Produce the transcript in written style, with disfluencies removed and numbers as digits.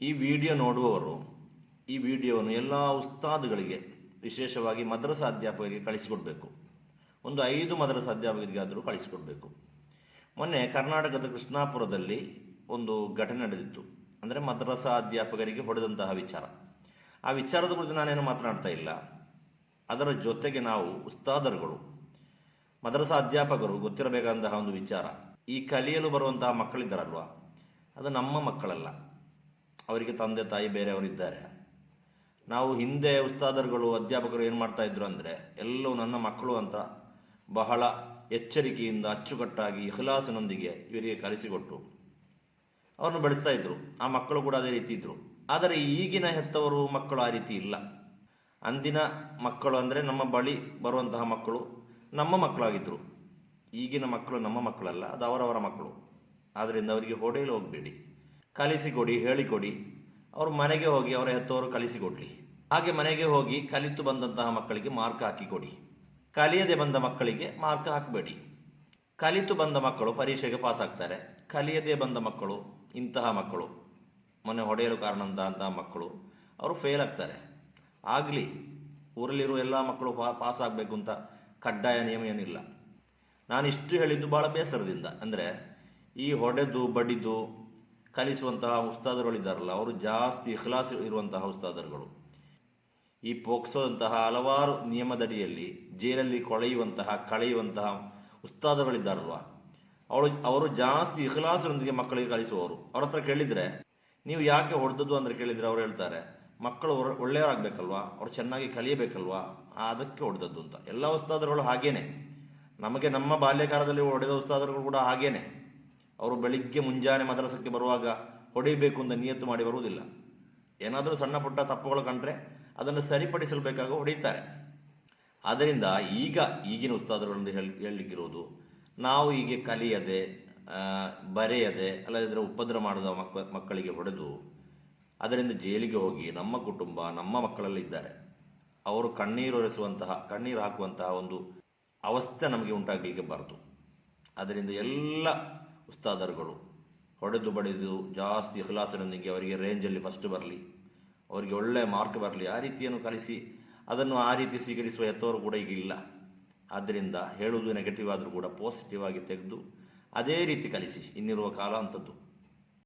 ಈ ವಿಡಿಯೋ ನೋಡುವವರು ಈ ವಿಡಿಯೋವನ್ನು ಎಲ್ಲ ಉಸ್ತಾದ್ಗಳಿಗೆ, ವಿಶೇಷವಾಗಿ ಮದ್ರಸಾ ಅಧ್ಯಾಪಕರಿಗೆ ಕಳಿಸಿಕೊಡ್ಬೇಕು. ಒಂದು 5 ಮದ್ರಸಾ ಅಧ್ಯಾಪಕರಿಗಾದರೂ ಕಳಿಸಿಕೊಡ್ಬೇಕು. ಮೊನ್ನೆ ಕರ್ನಾಟಕದ ಕೃಷ್ಣಾಪುರದಲ್ಲಿ ಒಂದು ಘಟನೆ ನಡೆದಿತ್ತು. ಅಂದರೆ ಮದ್ರಸಾ ಅಧ್ಯಾಪಕರಿಗೆ ಹೊಡೆದಂತಹ ವಿಚಾರ. ಆ ವಿಚಾರದ ಕುರಿತು ನಾನೇನು ಮಾತನಾಡ್ತಾ ಇಲ್ಲ. ಅದರ ಜೊತೆಗೆ ನಾವು ಉಸ್ತಾದರುಗಳು, ಮದ್ರಸಾ ಅಧ್ಯಾಪಕರು ಗೊತ್ತಿರಬೇಕಾದಂತಹ ಒಂದು ವಿಚಾರ. ಈ ಕಲಿಯಲು ಬರುವಂತಹ ಮಕ್ಕಳಿದ್ದಾರಲ್ವ, ಅದು ನಮ್ಮ ಮಕ್ಕಳಲ್ಲ. ಅವರಿಗೆ ತಂದೆ ತಾಯಿ ಬೇರೆಯವರಿದ್ದಾರೆ. ನಾವು ಹಿಂದೆ ಉಸ್ತಾದರುಗಳು, ಅಧ್ಯಾಪಕರು ಏನು ಮಾಡ್ತಾ ಇದ್ರು ಅಂದರೆ, ಎಲ್ಲವೂ ನನ್ನ ಮಕ್ಕಳು ಅಂತ ಬಹಳ ಎಚ್ಚರಿಕೆಯಿಂದ ಅಚ್ಚುಕಟ್ಟಾಗಿ ಇಖ್ಲಾಸಿನೊಂದಿಗೆ ಇವರಿಗೆ ಕಲಿಸಿಕೊಟ್ಟು ಅವ್ರನ್ನ ಬೆಳೆಸ್ತಾ ಇದ್ರು. ಆ ಮಕ್ಕಳು ಕೂಡ ಅದೇ ರೀತಿ ಇದ್ರು. ಆದರೆ ಈಗಿನ ಹೆತ್ತವರು ಮಕ್ಕಳು ಆ ರೀತಿ ಇಲ್ಲ. ಅಂದಿನ ಮಕ್ಕಳು ಅಂದರೆ ನಮ್ಮ ಬಳಿ ಬರುವಂತಹ ಮಕ್ಕಳು ನಮ್ಮ ಮಕ್ಕಳಾಗಿದ್ದರು. ಈಗಿನ ಮಕ್ಕಳು ನಮ್ಮ ಮಕ್ಕಳಲ್ಲ, ಅದು ಅವರವರ ಮಕ್ಕಳು. ಆದ್ದರಿಂದ ಅವರಿಗೆ ಹೊಡೆಯಲು ಹೋಗಬೇಡಿ, ಕಲಿಸಿಕೊಡಿ, ಹೇಳಿಕೊಡಿ. ಅವರು ಮನೆಗೆ ಹೋಗಿ ಅವರ ಹೆತ್ತವರು ಕಲಿಸಿಕೊಡ್ಲಿ. ಹಾಗೆ ಮನೆಗೆ ಹೋಗಿ ಕಲಿತು ಬಂದಂತಹ ಮಕ್ಕಳಿಗೆ ಮಾರ್ಕ್ ಹಾಕಿಕೊಡಿ. ಕಲಿಯದೆ ಬಂದ ಮಕ್ಕಳಿಗೆ ಮಾರ್ಕ್ ಹಾಕಬೇಡಿ. ಕಲಿತು ಬಂದ ಮಕ್ಕಳು ಪರೀಕ್ಷೆಗೆ ಪಾಸ್ ಆಗ್ತಾರೆ. ಕಲಿಯದೆ ಬಂದ ಮಕ್ಕಳು, ಇಂತಹ ಮಕ್ಕಳು, ಮೊನ್ನೆ ಹೊಡೆಯಲು ಕಾರಣ ಅಂತಹ ಮಕ್ಕಳು, ಅವರು ಫೇಲ್ ಆಗ್ತಾರೆ. ಆಗಲಿ, ಊರಲ್ಲಿರುವ ಎಲ್ಲ ಮಕ್ಕಳು ಪಾಸ್ ಆಗಬೇಕು ಅಂತ ಕಡ್ಡಾಯ ನಿಯಮ ಏನಿಲ್ಲ. ನಾನು ಇಷ್ಟು ಹೇಳಿದ್ದು ಭಾಳ ಬೇಸರದಿಂದ. ಅಂದರೆ ಈ ಹೊಡೆದು ಬಡಿದು ಕಲಿಸುವಂತಹ ಉಸ್ತಾದರುಗಳಿದ್ದಾರಲ್ಲ, ಅವರು ಜಾಸ್ತಿ ಇಖ್ಲಾಸ್ ಇರುವಂತಹ ಉಸ್ತಾದರುಗಳು. ಈ ಪೋಕ್ಸೋದಂತಹ ಹಲವಾರು ನಿಯಮದಡಿಯಲ್ಲಿ ಜೈಲಲ್ಲಿ ಕಳೆಯುವಂತಹ ಉಸ್ತಾದರುಗಳಿದ್ದಾರಲ್ವ, ಅವರು ಜಾಸ್ತಿ ಇಖ್ಲಾಸರೊಂದಿಗೆ ಮಕ್ಕಳಿಗೆ ಕಲಿಸುವವರು. ಅವ್ರ ಹತ್ರ ಕೇಳಿದರೆ, ನೀವು ಯಾಕೆ ಹೊಡೆದದ್ದು ಅಂದರೆ ಕೇಳಿದರೆ ಅವ್ರು ಹೇಳ್ತಾರೆ, ಮಕ್ಕಳು ಒಳ್ಳೆಯವರಾಗಬೇಕಲ್ವಾ, ಅವ್ರು ಚೆನ್ನಾಗಿ ಕಲಿಯಬೇಕಲ್ವಾ, ಅದಕ್ಕೆ ಹೊಡೆದದ್ದು ಅಂತ. ಎಲ್ಲ ಉಸ್ತಾದರುಗಳು ಹಾಗೇನೆ. ನಮಗೆ ನಮ್ಮ ಬಾಲ್ಯಕಾಲದಲ್ಲಿ ಹೊಡೆದ ಉಸ್ತಾದರುಗಳು ಕೂಡ ಹಾಗೇನೆ. ಅವರು ಬೆಳಿಗ್ಗೆ ಮುಂಜಾನೆ ಮದ್ರಸಕ್ಕೆ ಬರುವಾಗ ಹೊಡೆಯಬೇಕು ಅಂತ ನಿಯತ್ತು ಮಾಡಿ ಬರುವುದಿಲ್ಲ. ಏನಾದರೂ ಸಣ್ಣ ಪುಟ್ಟ ತಪ್ಪುಗಳು ಕಂಡ್ರೆ ಅದನ್ನು ಸರಿಪಡಿಸಬೇಕಾಗ ಹೊಡೆಯುತ್ತಾರೆ. ಆದ್ದರಿಂದ ಈಗಿನ ಉಸ್ತಾದರುಗಳಿಂದ ಹೇಳಲಿಕ್ಕಿರುವುದು, ನಾವು ಹೀಗೆ ಕಲಿಯದೆ, ಬರೆಯದೆ, ಅಲ್ಲದಿದ್ದರೆ ಉಪದ್ರ ಮಾಡಿದ ಮಕ್ಕಳಿಗೆ ಹೊಡೆದು ಅದರಿಂದ ಜೈಲಿಗೆ ಹೋಗಿ ನಮ್ಮ ಕುಟುಂಬ, ನಮ್ಮ ಮಕ್ಕಳಲ್ಲಿದ್ದಾರೆ, ಅವರು ಕಣ್ಣೀರು ಹಾಕುವಂತಹ ಒಂದು ಅವಸ್ಥೆ ನಮಗೆ ಉಂಟಾಗಲಿಕ್ಕೆ ಬಾರದು. ಅದರಿಂದ ಎಲ್ಲ ಉಸ್ತಾದರುಗಳು ಹೊಡೆದು ಬಡಿದು ಜಾಸ್ತಿ ಇಖ್ಲಾಸಿನೊಂದಿಗೆ ಅವರಿಗೆ ರೇಂಜಲ್ಲಿ ಫಸ್ಟ್ ಬರಲಿ, ಅವರಿಗೆ ಒಳ್ಳೆಯ ಮಾರ್ಕ್ ಬರಲಿ, ಆ ರೀತಿಯನ್ನು ಕಲಿಸಿ ಅದನ್ನು ಆ ರೀತಿ ಸ್ವೀಕರಿಸುವ ಹೆತ್ತವರು ಕೂಡ ಈಗ ಇಲ್ಲ. ಆದ್ದರಿಂದ ಹೇಳುವುದು ನೆಗೆಟಿವ್ ಆದರೂ ಕೂಡ ಪಾಸಿಟಿವ್ ಆಗಿ ತೆಗೆದು ಅದೇ ರೀತಿ ಕಲಿಸಿ. ಇನ್ನಿರುವ ಕಾಲ ಅಂಥದ್ದು.